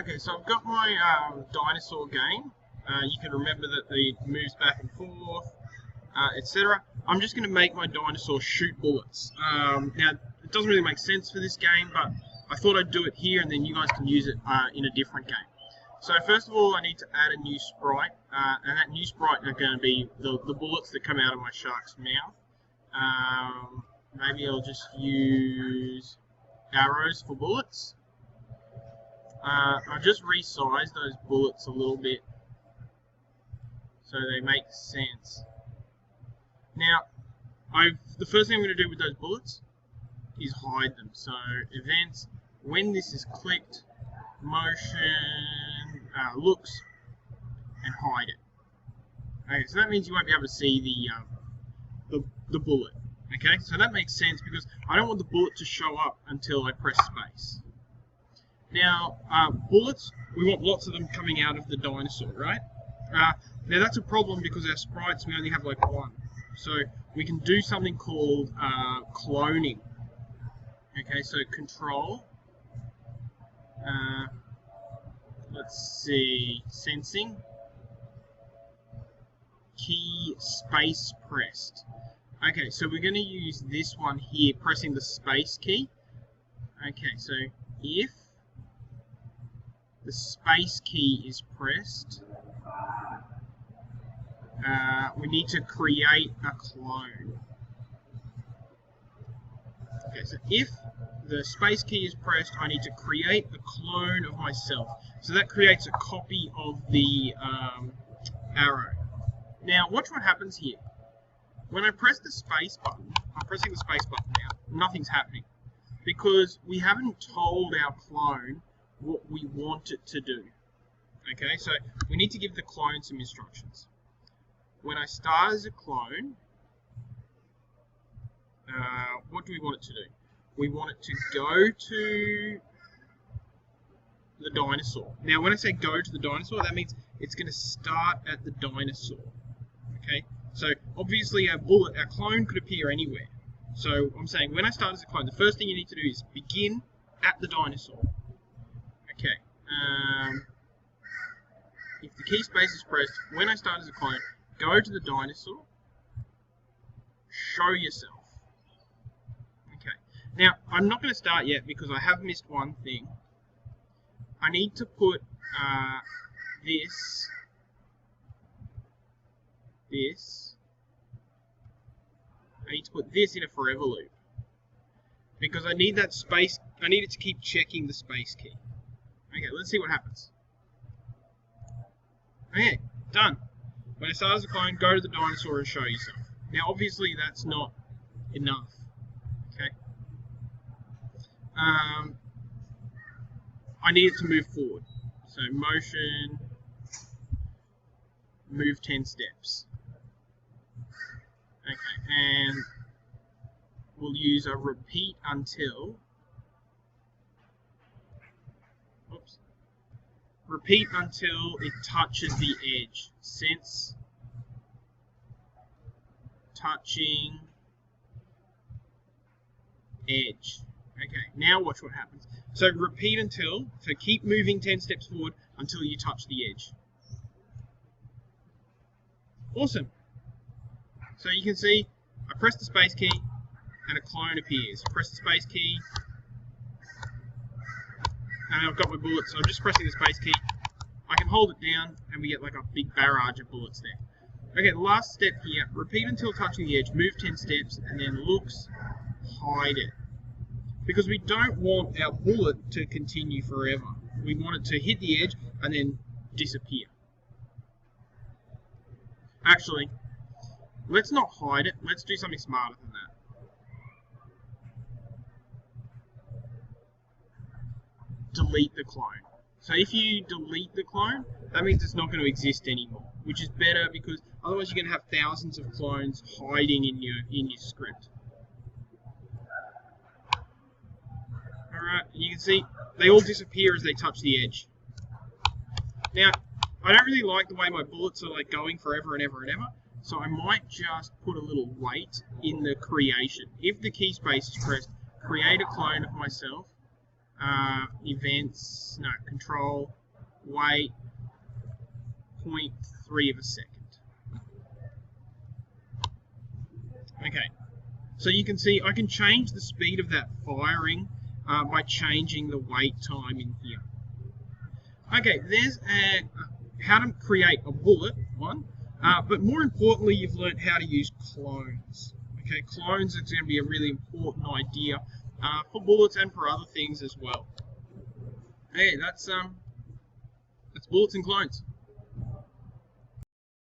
Okay, so I've got my dinosaur game. You can remember that it moves back and forth, etc. I'm just going to make my dinosaur shoot bullets. Now, it doesn't really make sense for this game, but I thought I'd do it here, and then you guys can use it in a different game. So first of all, I need to add a new sprite, and that new sprite are going to be the bullets that come out of my shark's mouth. Maybe I'll just use arrows for bullets. I'll just resize those bullets a little bit so they make sense. Now, the first thing I'm going to do with those bullets is hide them. So events, when this is clicked, motion, looks, and hide it. Okay, so that means you won't be able to see the bullet. Okay, so that makes sense because I don't want the bullet to show up until I press space. Now, bullets, we want lots of them coming out of the dinosaur, right? Now that's a problem because our sprites, we only have like one. So we can do something called cloning. Okay, so control, let's see, sensing, key space pressed. Okay, so we're going to use this one here, pressing the space key. Okay, so if the space key is pressed, we need to create a clone. Okay, so if the space key is pressed, I need to create a clone of myself. So that creates a copy of the arrow. Now, watch what happens here. When I press the space button, I'm pressing the space button now, nothing's happening. Because we haven't told our clone what we want it to do. Okay, so we need to give the clone some instructions. When I start as a clone, what do we want it to do? We want it to go to the dinosaur. Now, when I say go to the dinosaur, that means it's going to start at the dinosaur. Okay, so obviously our clone could appear anywhere. So I'm saying when I start as a clone, the first thing you need to do is begin at the dinosaur. Okay. If the key space is pressed, when I start as a clone, go to the dinosaur, show yourself. Okay. Now, I'm not going to start yet because I have missed one thing. I need to put this. I need to put this in a forever loop because I need that space. I need it to keep checking the space key. Okay, let's see what happens. Okay, done. When I start as a clone, go to the dinosaur and show yourself. Now, obviously, that's not enough. Okay. I need it to move forward. So motion, move 10 steps. Okay, and we'll use a repeat until. Oops. Repeat until it touches the edge. Sense touching edge. Okay, now watch what happens. So repeat until, so keep moving 10 steps forward until you touch the edge. Awesome. So you can see, I press the space key and a clone appears. Press the space key and I've got my bullets, so I'm just pressing the space key. I can hold it down and we get like a big barrage of bullets there. Okay, the last step here, repeat until touching the edge, move 10 steps, and then looks, hide it. Because we don't want our bullet to continue forever. We want it to hit the edge and then disappear. Actually, let's not hide it, let's do something smarter than that. Delete the clone. So if you delete the clone, that means it's not going to exist anymore, which is better because otherwise you're going to have thousands of clones hiding in your script. Alright, you can see they all disappear as they touch the edge. Now, I don't really like the way my bullets are like going forever and ever and ever, so I might just put a little wait in the creation. If the key space is pressed, create a clone of myself, events, no, control, wait, 0.3 of a second. Okay, so you can see I can change the speed of that firing by changing the wait time in here. Okay, there's how to create a bullet one, but more importantly, you've learned how to use clones. Okay, clones is going to be a really important idea for bullets and for other things as well. Okay, that's bullets and clones.